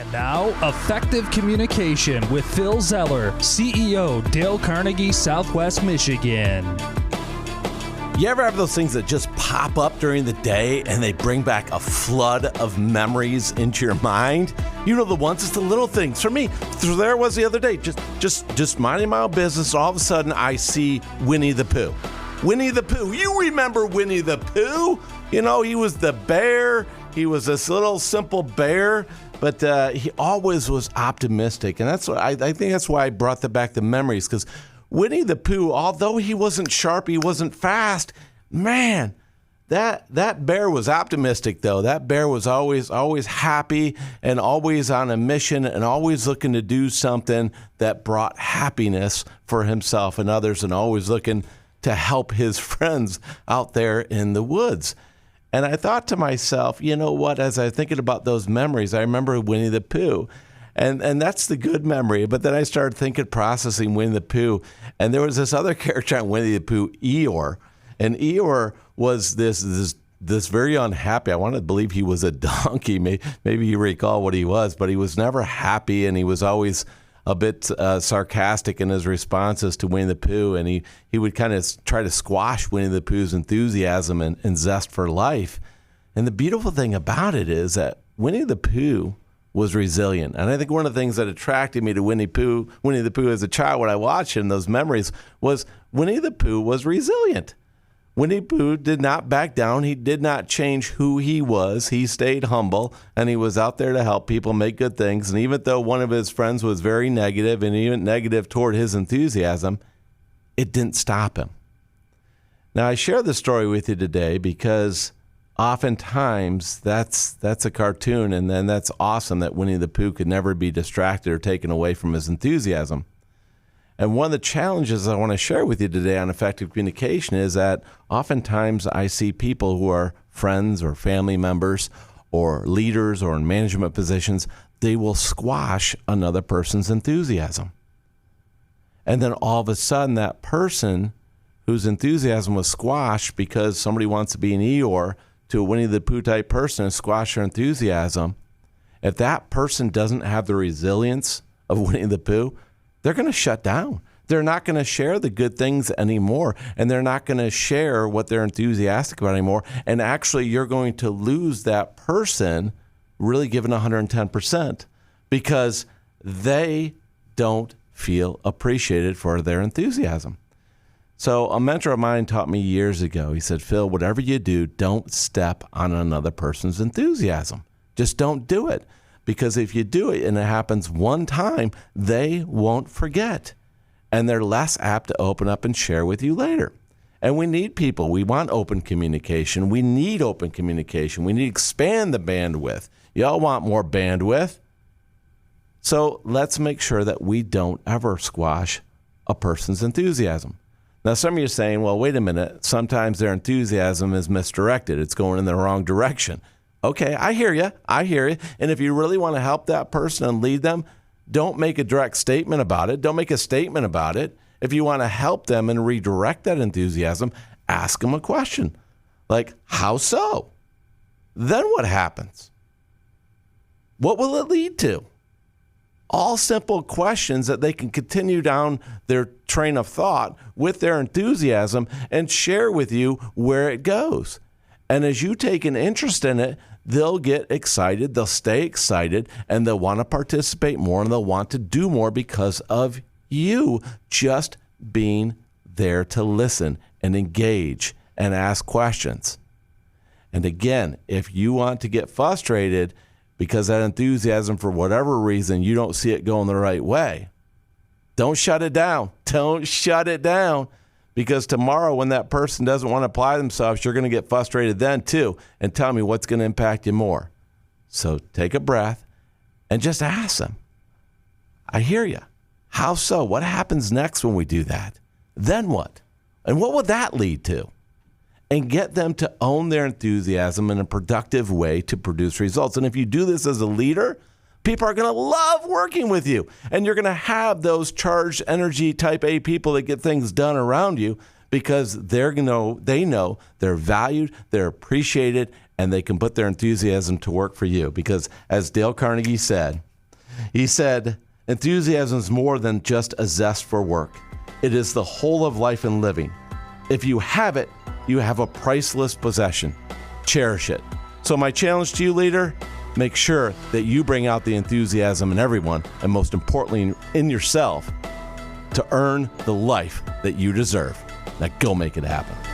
And now, Effective Communication with Phil Zeller, CEO, Dale Carnegie, Southwest Michigan. You ever have those things that just pop up during the day and they bring back a flood of memories into your mind? You know the ones, it's the little things. For me, there was the other day, just minding my own business. All of a sudden, I see Winnie the Pooh. Winnie the Pooh. You remember Winnie the Pooh? You know, he was the bear. He was this little simple bear, but he always was optimistic. And that's what I think that's why I brought back the memories, because Winnie the Pooh, although he wasn't sharp, he wasn't fast, man, that bear was optimistic, though. That bear was always happy and always on a mission and always looking to do something that brought happiness for himself and others, and always looking to help his friends out there in the woods. And I thought to myself, you know what, as I was thinking about those memories, I remember Winnie the Pooh. And that's the good memory. But then I started processing Winnie the Pooh. And there was this other character on Winnie the Pooh, Eeyore. And Eeyore was this very unhappy. I want to believe he was a donkey. Maybe you recall what he was. But he was never happy, and he was always a bit sarcastic in his responses to Winnie the Pooh. And he would kind of try to squash Winnie the Pooh's enthusiasm and zest for life. And the beautiful thing about it is that Winnie the Pooh was resilient. And I think one of the things that attracted me to Winnie the Pooh as a child, when I watched him, those memories, was Winnie the Pooh was resilient. Winnie the Pooh did not back down. He did not change who he was. He stayed humble, and he was out there to help people make good things. And even though one of his friends was very negative, and even negative toward his enthusiasm, it didn't stop him. Now, I share this story with you today because oftentimes that's a cartoon, and then that's awesome that Winnie the Pooh could never be distracted or taken away from his enthusiasm. And one of the challenges I want to share with you today on effective communication is that oftentimes I see people who are friends or family members or leaders or in management positions, they will squash another person's enthusiasm. And then all of a sudden that person whose enthusiasm was squashed because somebody wants to be an Eeyore to a Winnie the Pooh type person and squash their enthusiasm, if that person doesn't have the resilience of Winnie the Pooh, they're going to shut down. They're not going to share the good things anymore, and they're not going to share what they're enthusiastic about anymore. And actually, you're going to lose that person really giving 110% because they don't feel appreciated for their enthusiasm. So a mentor of mine taught me years ago, he said, Phil, whatever you do, don't step on another person's enthusiasm. Just don't do it. Because if you do it and it happens one time, they won't forget. And they're less apt to open up and share with you later. And we need people. We want open communication. We need open communication. We need to expand the bandwidth. Y'all want more bandwidth. So let's make sure that we don't ever squash a person's enthusiasm. Now, some of you are saying, well, wait a minute. Sometimes their enthusiasm is misdirected. It's going in the wrong direction. Okay, I hear you. And if you really want to help that person and lead them, don't make a direct statement about it. Don't make a statement about it. If you want to help them and redirect that enthusiasm, ask them a question. Like, how so? Then what happens? What will it lead to? All simple questions that they can continue down their train of thought with their enthusiasm and share with you where it goes. And as you take an interest in it, they'll get excited, they'll stay excited, and they'll want to participate more, and they'll want to do more because of you just being there to listen and engage and ask questions. And again, if you want to get frustrated because that enthusiasm, for whatever reason, you don't see it going the right way, don't shut it down. Don't shut it down. Because tomorrow when that person doesn't want to apply themselves, you're going to get frustrated then too. And tell me what's going to impact you more. So take a breath and just ask them. I hear you. How so? What happens next when we do that? Then what? And what would that lead to? And get them to own their enthusiasm in a productive way to produce results. And if you do this as a leader, people are going to love working with you, and you're going to have those charged energy type A people that get things done around you because they know they're valued, they're appreciated, and they can put their enthusiasm to work for you. Because as Dale Carnegie said, He said, enthusiasm is more than just a zest for work. It is the whole of life and living. If you have it, you have a priceless possession. Cherish it. So my challenge to you, leader, make sure that you bring out the enthusiasm in everyone, and most importantly, in yourself, to earn the life that you deserve. Now go make it happen.